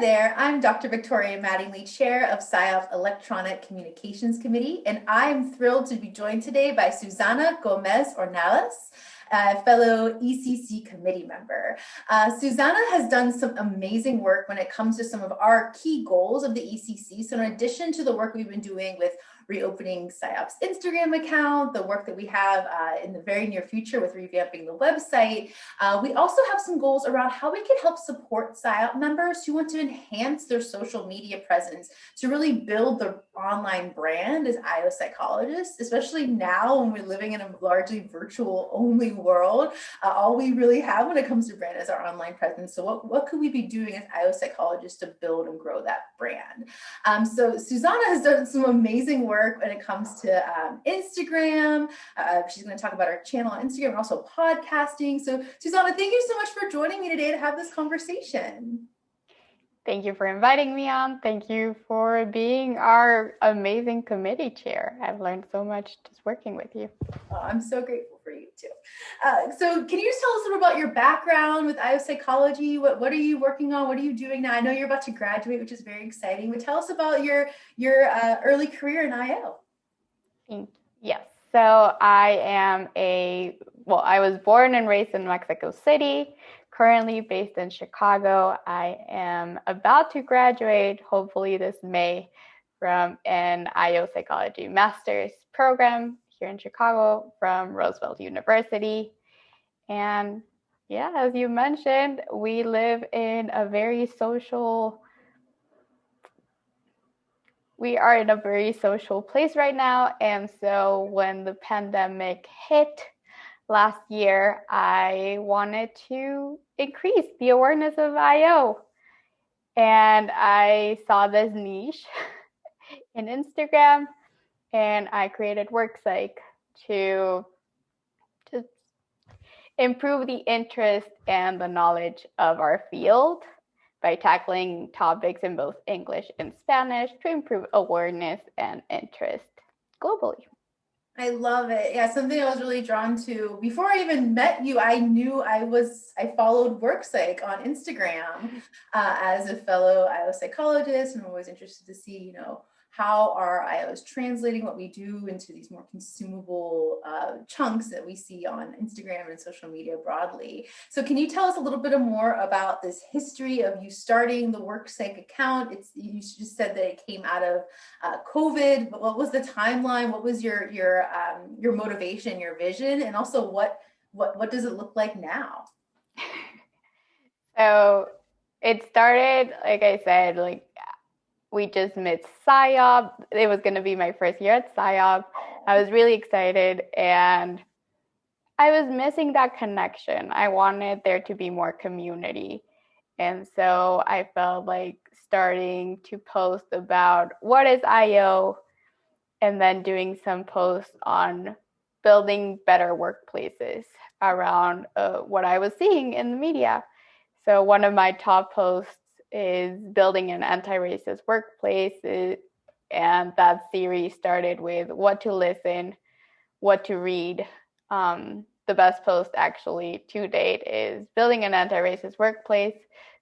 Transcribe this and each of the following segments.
there, I'm Dr. Victoria Mattingly, Chair of SIOP Electronic Communications Committee, and I'm thrilled to be joined today by Susana Gomez Ornelas, a fellow ECC committee member. Susana has done some amazing work when it comes to some of our key goals of the ECC. So in addition to the work we've been doing with reopening SIOP's Instagram account, the work that we have in the very near future with revamping the website, we also have some goals around how we can help support SIOP members who want to enhance their social media presence to really build their online brand as IO psychologists, especially now when we're living in a largely virtual only world. All we really have when it comes to brand is our online presence. So what could we be doing as IO psychologists to build and grow that brand? So Susana has done some amazing work when it comes to Instagram. She's going to talk about our channel on Instagram and also podcasting. So Susana, thank you so much for joining me today to have this conversation. Thank you for inviting me on. Thank you for being our amazing committee chair. I've learned so much just working with you. Oh, I'm so grateful for you too. So can you just tell us a little about your background with IO psychology? What are you working on? What are you doing now? I know you're about to graduate, which is very exciting, but tell us about your early career in IO. Yes. So I was born and raised in Mexico City, currently based in Chicago. I am about to graduate, hopefully this May, from an IO psychology master's program here in Chicago from Roosevelt University. And yeah, as you mentioned, we live in a very social place right now. And so when the pandemic hit last year, I wanted to increase the awareness of IO. And I saw this niche in Instagram, and I created WorkPsych to improve the interest and the knowledge of our field by tackling topics in both English and Spanish to improve awareness and interest globally. I love it. Yeah, something I was really drawn to. Before I even met you, I knew I followed WorkPsych on Instagram as a fellow IO psychologist, and I'm always interested to see, how our IO is translating what we do into these more consumable chunks that we see on Instagram and social media broadly. So can you tell us a little bit more about this history of you starting the WorkPsych account? You just said that it came out of COVID, but what was the timeline? What was your motivation, your vision, and also what does it look like now? So it started, like I said, we just met SIOP. It was going to be my first year at SIOP. I was really excited, and I was missing that connection. I wanted there to be more community. And so I felt like starting to post about what is IO, and then doing some posts on building better workplaces around what I was seeing in the media. So one of my top posts is building an anti-racist workplace, and that series started with what to listen, what to read. The best post actually to date is building an anti-racist workplace,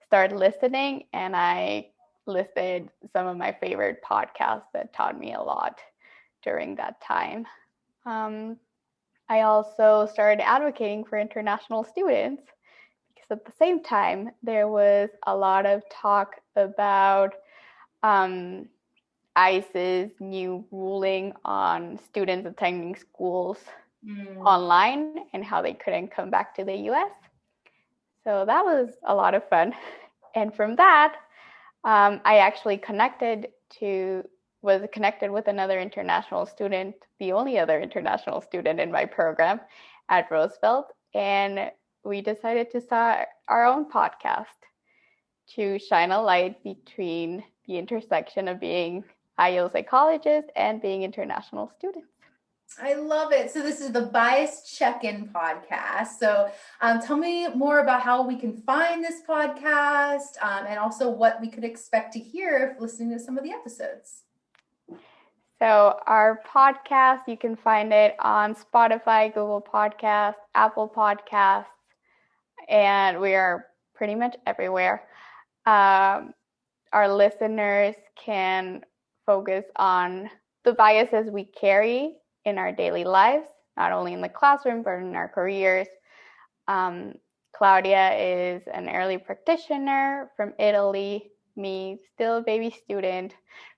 start listening, and I listed some of my favorite podcasts that taught me a lot during that time. I also started advocating for international students, because at the same time, there was a lot of talk about ICE's new ruling on students attending schools online and how they couldn't come back to the US. So that was a lot of fun. And from that, I actually was connected with another international student, the only other international student in my program at Roosevelt. And we decided to start our own podcast to shine a light between the intersection of being IO psychologists and being international students. I love it. So this is the Bias Check-In podcast. So tell me more about how we can find this podcast and also what we could expect to hear if listening to some of the episodes. So our podcast, you can find it on Spotify, Google Podcasts, Apple Podcasts, and we are pretty much everywhere. our listeners can focus on the biases we carry in our daily lives, not only in the classroom, but in our careers. Claudia is an early practitioner from Italy, me, still a baby student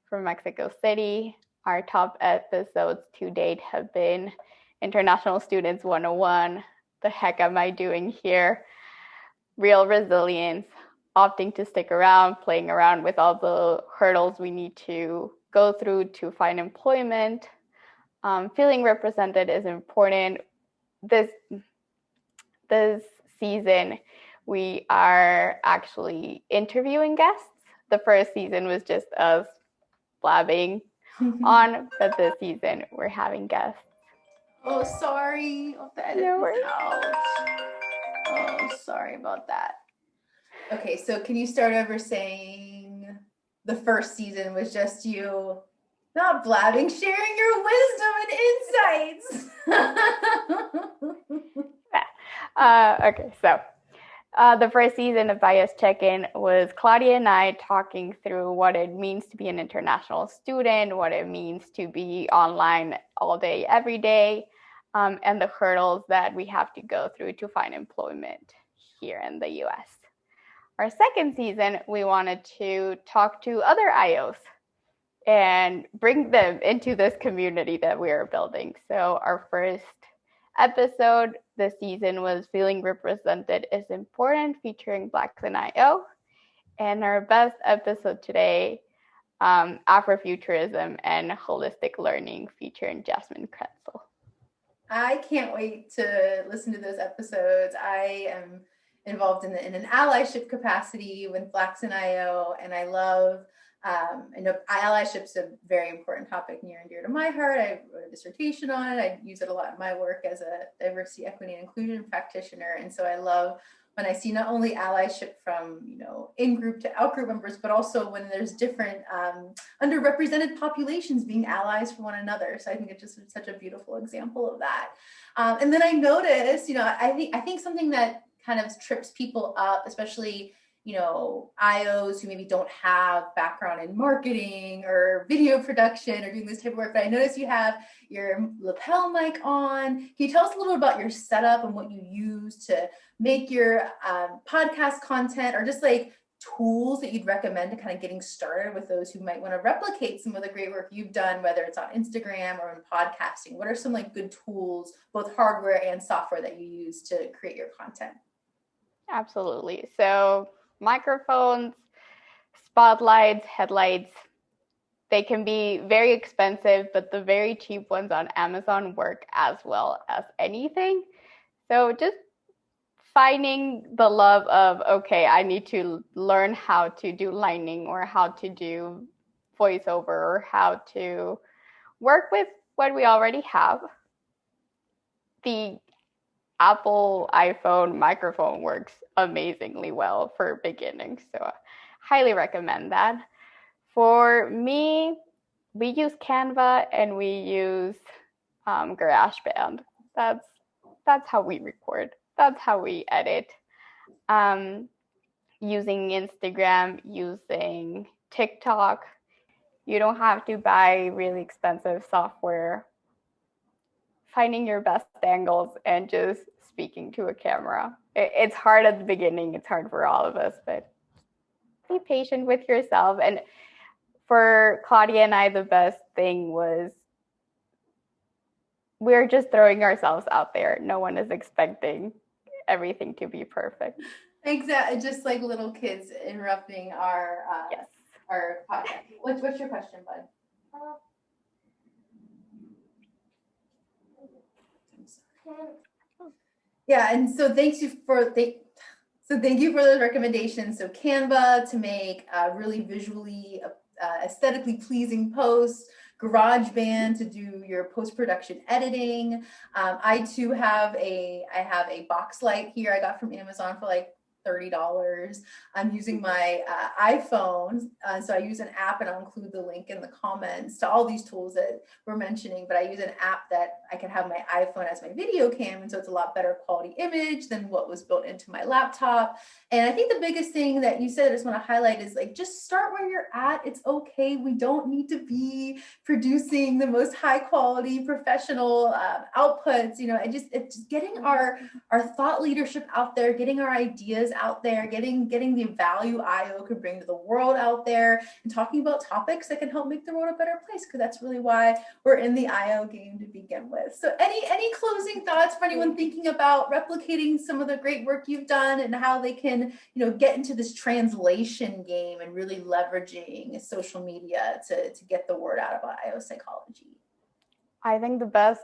from Mexico City. Our top episodes to date have been International Students 101, The Heck Am I Doing Here? Real Resilience, Opting to Stick Around, Playing Around with All the Hurdles we need to go through to find employment. Feeling represented is important. This season, we are actually interviewing guests. The first season was just us blabbing on, but this season we're having guests. Oh, sorry. I'll have to edit this out. Oh, sorry about that. Okay, so can you start over saying the first season was just you not blabbing, sharing your wisdom and insights? Okay, so the first season of Bias Check-In was Claudia and I talking through what it means to be an international student, what it means to be online all day, every day, and the hurdles that we have to go through to find employment here in the US. Our second season, we wanted to talk to other IOs and bring them into this community that we are building. So our first episode this season was Feeling Represented is Important, featuring Blacks in IO. And our best episode today, Afrofuturism and Holistic Learning, featuring Jasmine Kretzel. I can't wait to listen to those episodes. I am involved in an allyship capacity with Blacks in IO, and I love I know allyship's a very important topic near and dear to my heart. I wrote a dissertation on it. I use it a lot in my work as a diversity, equity, and inclusion practitioner. And so I love when I see not only allyship from, in-group to out-group members, but also when there's different underrepresented populations being allies for one another. So I think it's just such a beautiful example of that. And then I noticed, I think something that kind of trips people up, especially IOs who maybe don't have background in marketing or video production or doing this type of work. But I noticed you have your lapel mic on. Can you tell us a little about your setup and what you use to make your podcast content, or just like tools that you'd recommend to kind of getting started with those who might want to replicate some of the great work you've done, whether it's on Instagram or in podcasting? What are some like good tools, both hardware and software, that you use to create your content? Absolutely. So microphones, spotlights, headlights, they can be very expensive, but the very cheap ones on Amazon work as well as anything. So just finding the love of, okay, I need to learn how to do lighting or how to do voiceover or how to work with what we already have. The Apple iPhone microphone works amazingly well for beginning, so I highly recommend that. For me, we use Canva and we use GarageBand. That's how we record. That's how we edit. Using Instagram, using TikTok. You don't have to buy really expensive software. Finding your best angles and just speaking to a camera. It's hard at the beginning. It's hard for all of us, but be patient with yourself. And for Claudia and I, the best thing was we're just throwing ourselves out there. No one is expecting everything to be perfect. Exactly. Just like little kids interrupting our yes. Our podcast. What's your question, bud? Yeah, and so thank you for those recommendations. So Canva to make really visually, aesthetically pleasing posts, GarageBand to do your post-production editing. I too have a box light here I got from Amazon for like $30. I'm using my iPhone. So I use an app, and I'll include the link in the comments to all these tools that we're mentioning, but I use an app that I can have my iPhone as my video cam. And so it's a lot better quality image than what was built into my laptop. And I think the biggest thing that you said, I just want to highlight, is like, just start where you're at. It's okay. We don't need to be producing the most high quality professional outputs, and just getting our thought leadership out there, getting our ideas out there, getting the value IO could bring to the world out there, and talking about topics that can help make the world a better place, because that's really why we're in the IO game to begin with. So any closing thoughts for anyone thinking about replicating some of the great work you've done, and how they can get into this translation game and really leveraging social media to get the word out about IO psychology? I think the best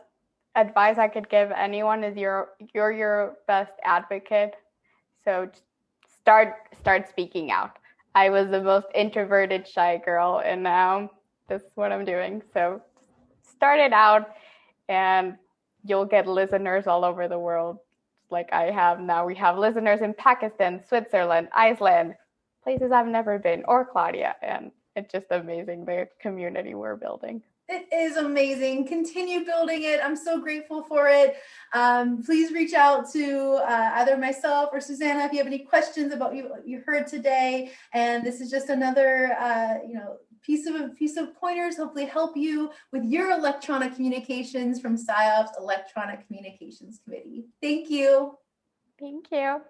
advice I could give anyone is you're your best advocate. So start speaking out. I was the most introverted, shy girl, and now this is what I'm doing. So start it out, and you'll get listeners all over the world, like I have now. We have listeners in Pakistan, Switzerland, Iceland, places I've never been, or Claudia, and it's just amazing, the community we're building. It is amazing. Continue building it. I'm so grateful for it. Please reach out to either myself or Susanna if you have any questions about what you heard today. And this is just another, piece of pointers, hopefully help you with your electronic communications from SIOP's Electronic Communications Committee. Thank you. Thank you.